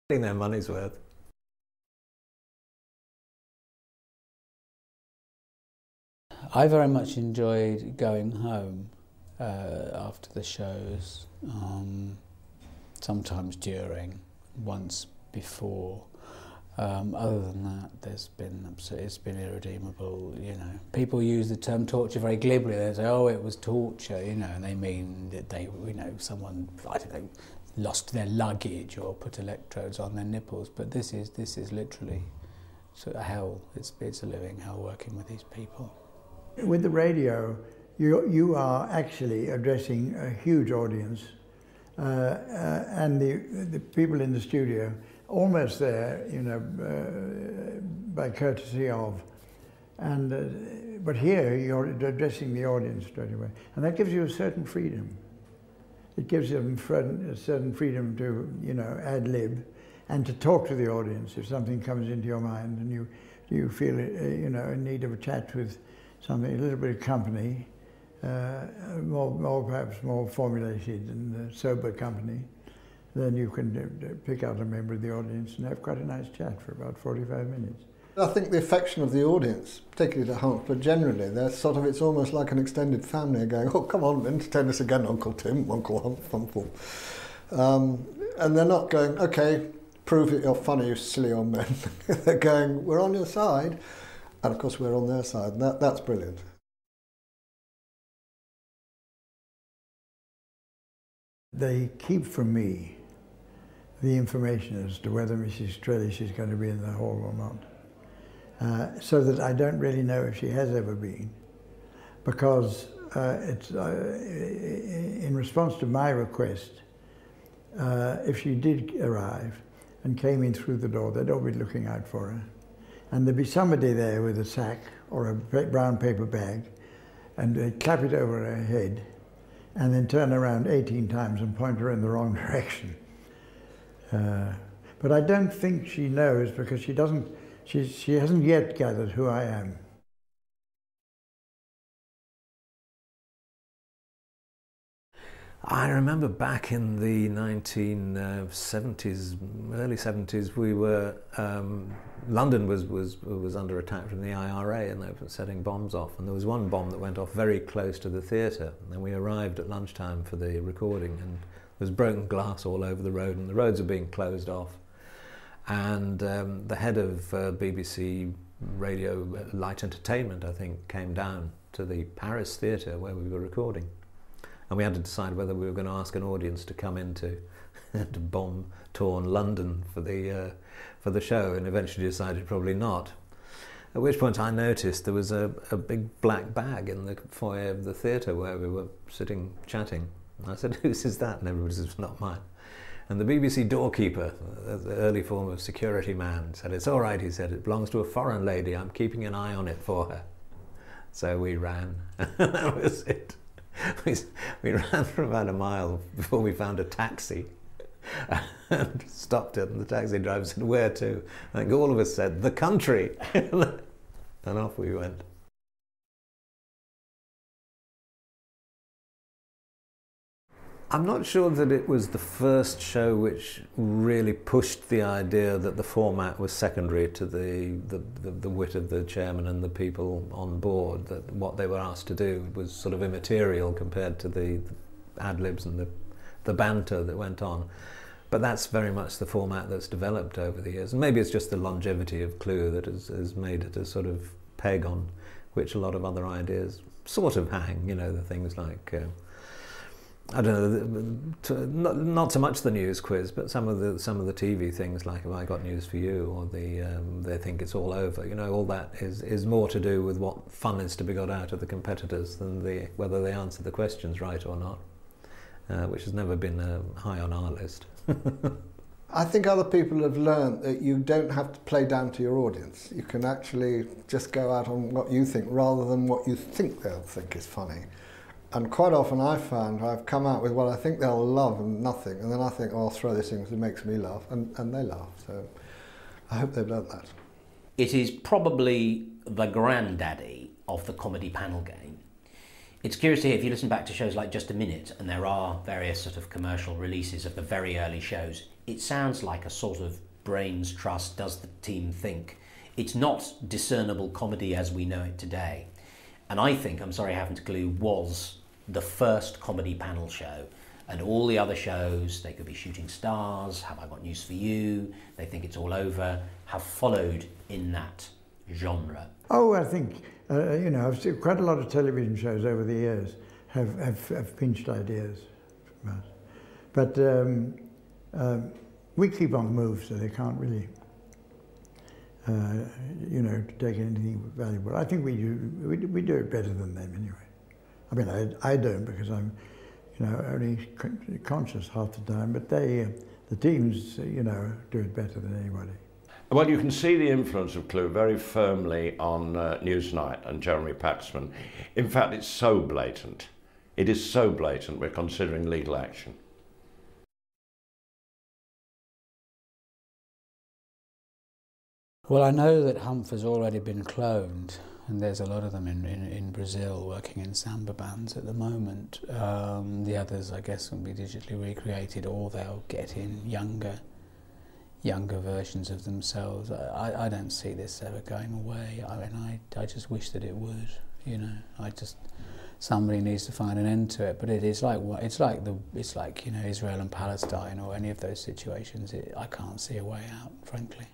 Getting their money's worth. I very much enjoyed going home after the shows, sometimes during, once before. Other than that, it's been irredeemable, you know. People use the term torture very glibly. They say, oh, it was torture, you know, and they mean that they, you know, someone, I don't know, lost their luggage or put electrodes on their nipples. But this is literally sort of hell. It's a living hell working with these people. With the radio, you are actually addressing a huge audience, and the people in the studio almost there, you know, by courtesy of, and but here you're addressing the audience straight away, and that gives you a certain freedom. It gives them a certain freedom to, you know, ad lib, and to talk to the audience if something comes into your mind and you feel, you know, in need of a chat with something, a little bit of company, perhaps more formulated and sober company, then you can pick out a member of the audience and have quite a nice chat for about 45 minutes. I think the affection of the audience, particularly to Hulk, but generally they're sort of, it's almost like an extended family going, oh, come on, entertain us again, Uncle Tim, Uncle Humphum. And they're not going, okay, prove that you're funny, you silly old men. They're going, we're on your side. And of course we're on their side, and that's brilliant. They keep from me the information as to whether Mrs. Trellish is going to be in the hall or not, so that I don't really know if she has ever been, because it's in response to my request, if she did arrive and came in through the door, they'd all be looking out for her. And there'd be somebody there with a sack or a brown paper bag, and they'd clap it over her head and then turn around 18 times and point her in the wrong direction. But I don't think she knows, because she hasn't yet gathered who I am. I remember back in the 1970s, early 70s, we were, London was under attack from the IRA, and they were setting bombs off, and there was one bomb that went off very close to the theatre, and we arrived at lunchtime for the recording, and there was broken glass all over the road, and the roads were being closed off. And the head of BBC Radio Light Entertainment, I think, came down to the Paris theatre where we were recording. And we had to decide whether we were going to ask an audience to come into to bomb-torn London for the show, and eventually decided probably not. At which point I noticed there was a big black bag in the foyer of the theatre where we were sitting chatting. And I said, whose is that? And everybody said, it's not mine. And the BBC doorkeeper, the early form of security man, said, it's all right, he said, it belongs to a foreign lady, I'm keeping an eye on it for her. So we ran, that was it. We ran for about a mile before we found a taxi and stopped it, and the taxi driver said, where to? I think all of us said, the country. And off we went. I'm not sure that it was the first show which really pushed the idea that the format was secondary to the wit of the chairman and the people on board, that what they were asked to do was sort of immaterial compared to the ad-libs and the banter that went on. But that's very much the format that's developed over the years. And maybe it's just the longevity of Clue that has made it a sort of peg on which a lot of other ideas sort of hang, you know, the things like I don't know, not so much the news quiz, but some of the TV things like Have I Got News for You, or They Think It's All Over. You know, all that is more to do with what fun is to be got out of the competitors than whether they answer the questions right or not, which has never been high on our list. I think other people have learned that you don't have to play down to your audience. You can actually just go out on what you think rather than what you think they'll think is funny. And quite often I've found I've come out with what I think they'll love and nothing, and then I think, oh, I'll throw this in because it makes me laugh, and they laugh. So I hope they've done that. It is probably the granddaddy of the comedy panel game. It's curious to hear, if you listen back to shows like Just a Minute, and there are various sort of commercial releases of the very early shows, it sounds like a sort of brains trust, does the team think? It's not discernible comedy as we know it today. And I think, I'm Sorry I Haven't a Clue, was the first comedy panel show. And all the other shows, they could be Shooting Stars, Have I Got News for You, They Think It's All Over, have followed in that genre. Oh, I think, you know, I've seen quite a lot of television shows over the years have pinched ideas from us. But we keep on the move, so they can't really, you know, take anything valuable. I think we do it better than them anyway. I mean, I don't, because I'm, you know, only conscious half the time, but they, the teams, you know, do it better than anybody. Well, you can see the influence of Clue very firmly on Newsnight and Jeremy Paxman. In fact, it's so blatant. It is so blatant, we're considering legal action. Well, I know that Humph has already been cloned, and there's a lot of them in Brazil working in samba bands at the moment. The others, I guess, will be digitally recreated, or they'll get in younger versions of themselves. I don't see this ever going away. I mean, I just wish that it would. You know, somebody needs to find an end to it. But it is like it's like you know, Israel and Palestine or any of those situations. I can't see a way out, frankly.